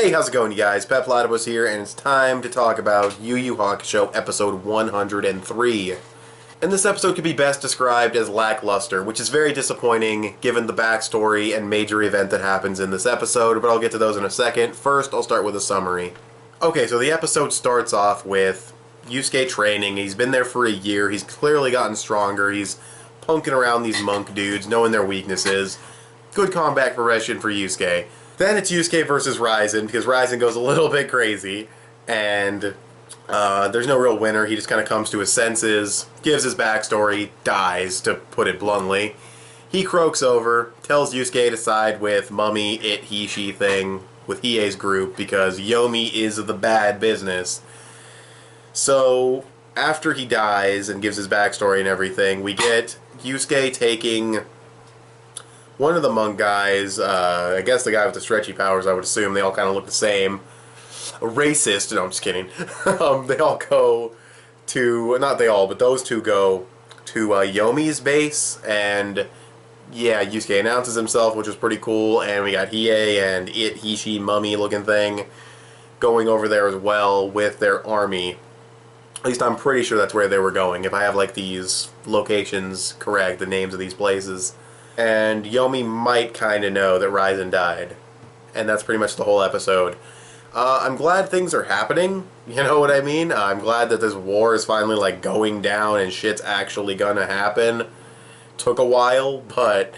Hey, how's it going, you guys? Petplatypus here, and it's time to talk about Yu Yu Hakusho episode 103. And this episode could be best described as lackluster, which is very disappointing given the backstory and major event that happens in this episode, but I'll get to those in a second. First, I'll start with a summary. Okay, so the episode starts off with Yusuke training. He's been there for a year. He's clearly gotten stronger. He's punking around these monk dudes, knowing their weaknesses. Good combat progression for Yusuke. Then it's Yusuke versus Ryzen, because Ryzen goes a little bit crazy, and there's no real winner. He just kind of comes to his senses, gives his backstory, dies, to put it bluntly. He croaks over, tells Yusuke to side with Mummy, it, he, she thing, with Hiei's group, because Yomi is the bad business. So, after he dies and gives his backstory and everything, we get Yusuke taking one of the monk guys, I guess the guy with the stretchy powers, I would assume, they all kind of look the same. A racist, no, I'm just kidding. They all go to, not they all, but those two go to Yomi's base, and yeah, Yusuke announces himself, which was pretty cool, and we got Hiei and it, he, she, mummy looking thing going over there as well with their army. At least I'm pretty sure that's where they were going, if I have like these locations correct, the names of these places. And Yomi might kind of know that Ryzen died. And that's pretty much the whole episode. I'm glad things are happening, you know what I mean? I'm glad that this war is finally like going down and shit's actually gonna happen. Took a while, but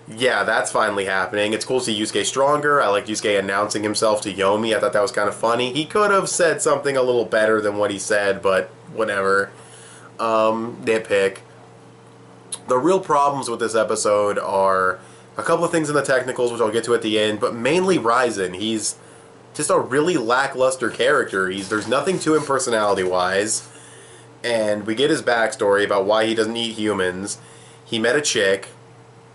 yeah, that's finally happening. It's cool to see Yusuke stronger. I like Yusuke announcing himself to Yomi. I thought that was kind of funny. He could have said something a little better than what he said, but whatever. Nitpick. The real problems with this episode are a couple of things in the technicals, which I'll get to at the end, but mainly Ryzen. He's just a really lackluster character. There's nothing to him personality-wise, and we get his backstory about why he doesn't eat humans. He met a chick.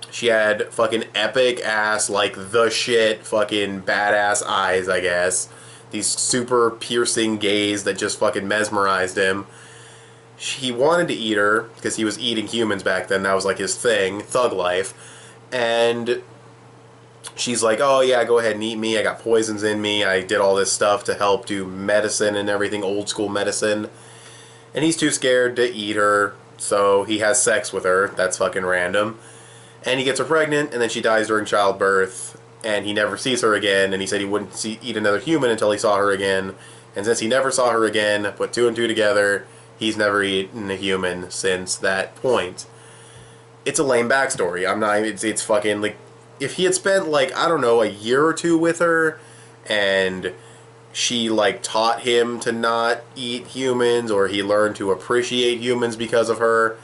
She had fucking epic-ass, like, the shit, fucking badass eyes, I guess. These super piercing gaze that just fucking mesmerized him. He wanted to eat her, because he was eating humans back then, that was like his thing, thug life, and she's like, oh yeah, go ahead and eat me, I got poisons in me, I did all this stuff to help do medicine and everything, old school medicine, and he's too scared to eat her, so he has sex with her, that's fucking random, and he gets her pregnant, and then she dies during childbirth, and he never sees her again, and he said he wouldn't eat another human until he saw her again, and since he never saw her again, put two and two together, he's never eaten a human since that point. It's a lame backstory. It's fucking, like, if he had spent, like, I don't know, a year or two with her, and she, like, taught him to not eat humans, or he learned to appreciate humans because of her,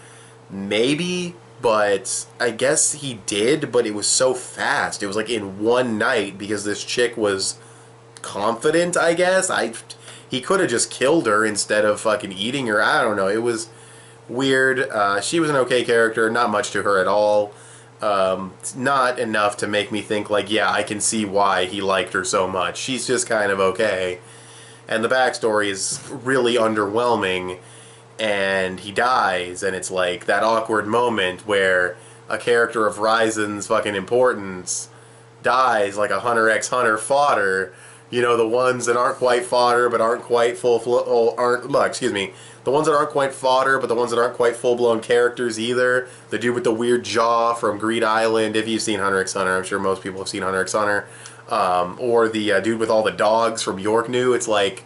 maybe, but I guess he did, but it was so fast. It was, like, in one night, because this chick was confident, I guess. He could have just killed her instead of fucking eating her. I don't know. It was weird. She was an okay character. Not much to her at all. Not enough to make me think, like, yeah, I can see why he liked her so much. She's just kind of okay. And the backstory is really underwhelming. And he dies, and it's like that awkward moment where a character of Ryzen's fucking importance dies like a Hunter x Hunter fodder. You know, the ones that aren't quite fodder, but aren't quite the ones that aren't quite fodder, but the ones that aren't quite full-blown characters either. The dude with the weird jaw from Greed Island, if you've seen Hunter x Hunter, I'm sure most people have seen Hunter x Hunter. Or the dude with all the dogs from York New. It's like,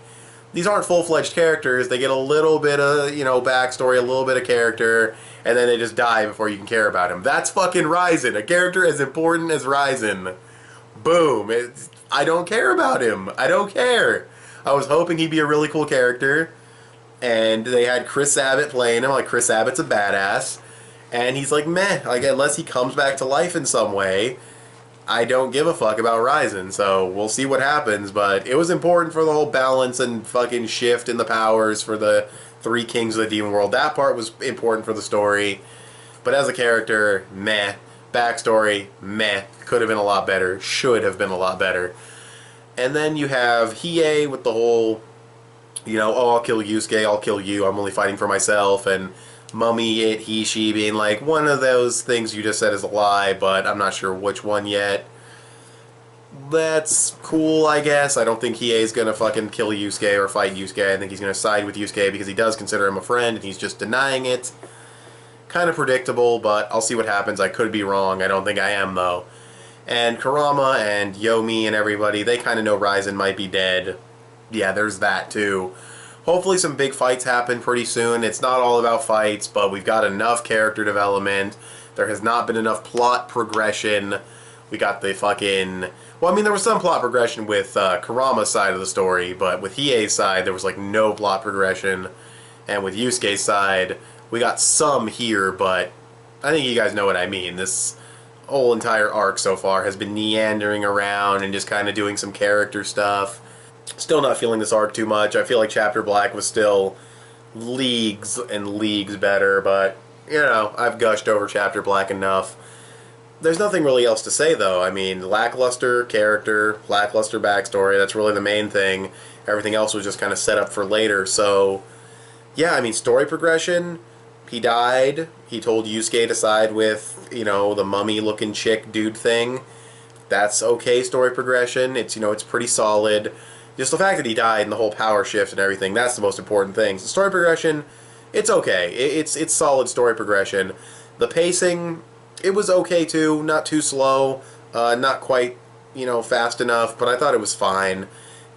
these aren't full-fledged characters. They get a little bit of, you know, backstory, a little bit of character, and then they just die before you can care about him. That's fucking Ryzen, a character as important as Ryzen. Boom. I don't care about him. I don't care. I was hoping he'd be a really cool character, and they had Chris Sabat playing him. Like, Chris Sabat's a badass, and he's like, meh. Like, unless he comes back to life in some way, I don't give a fuck about Ryzen. So we'll see what happens. But it was important for the whole balance and fucking shift in the powers for the three kings of the demon world. That part was important for the story. But as a character, meh. Backstory, meh. Could have been a lot better. Should have been a lot better. And then you have Hiei with the whole, you know, oh, I'll kill Yusuke, I'll kill you, I'm only fighting for myself, and Mummy, it, he, she being like, one of those things you just said is a lie, but I'm not sure which one yet. that's cool, I guess. I don't think Hiei's gonna fucking kill Yusuke or fight Yusuke. I think he's gonna side with Yusuke because he does consider him a friend, and he's just denying it. Kind of predictable, but I'll see what happens. I could be wrong. I don't think I am, though. And Kurama and Yomi and everybody, they kind of know Raizen might be dead. Yeah, there's that, too. Hopefully some big fights happen pretty soon. It's not all about fights, but we've got enough character development. There has not been enough plot progression. We got the fucking... Well, I mean, there was some plot progression with Kurama's side of the story, but with Hiei's side, there was, like, no plot progression. And with Yusuke's side, we got some here, but I think you guys know what I mean. This whole entire arc so far has been meandering around and just kind of doing some character stuff. Still not feeling this arc too much. I feel like Chapter Black was still leagues and leagues better, but, you know, I've gushed over Chapter Black enough. There's nothing really else to say, though. I mean, lackluster character, lackluster backstory, that's really the main thing. Everything else was just kind of set up for later, so... Yeah, I mean, story progression, he died, he told Yusuke to side with, you know, the mummy-looking chick dude thing. That's okay story progression, it's, you know, it's pretty solid. Just the fact that he died and the whole power shift and everything, that's the most important thing. So story progression, it's okay. It's solid story progression. The pacing, it was okay too. Not too slow. Not quite, you know, fast enough, but I thought it was fine.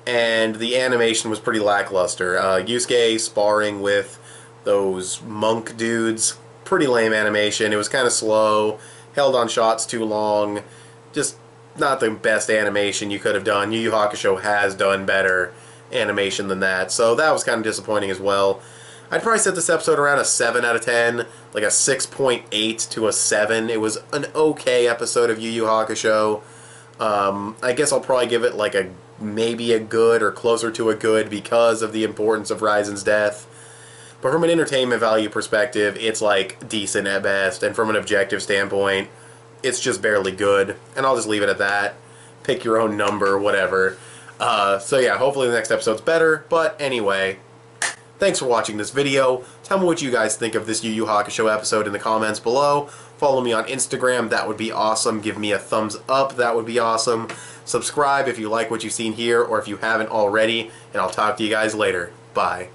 And the animation was pretty lackluster. Yusuke sparring with those monk dudes, pretty lame animation. It was kind of slow. Held on shots too long. Just... not the best animation you could have done. Yu Yu Hakusho has done better animation than that, so that was kind of disappointing as well. I'd probably set this episode around a 7 out of 10, like a 6.8 to a 7. It was an okay episode of Yu Yu Hakusho. I guess I'll probably give it like maybe a good or closer to a good because of the importance of Raizen's death. But from an entertainment value perspective, it's like decent at best, and from an objective standpoint, it's just barely good, and I'll just leave it at that. Pick your own number, whatever. So yeah, hopefully the next episode's better, but anyway, thanks for watching this video. Tell me what you guys think of this Yu Yu Hakusho episode in the comments below. Follow me on Instagram, that would be awesome. Give me a thumbs up, that would be awesome. Subscribe if you like what you've seen here, or if you haven't already, and I'll talk to you guys later. Bye.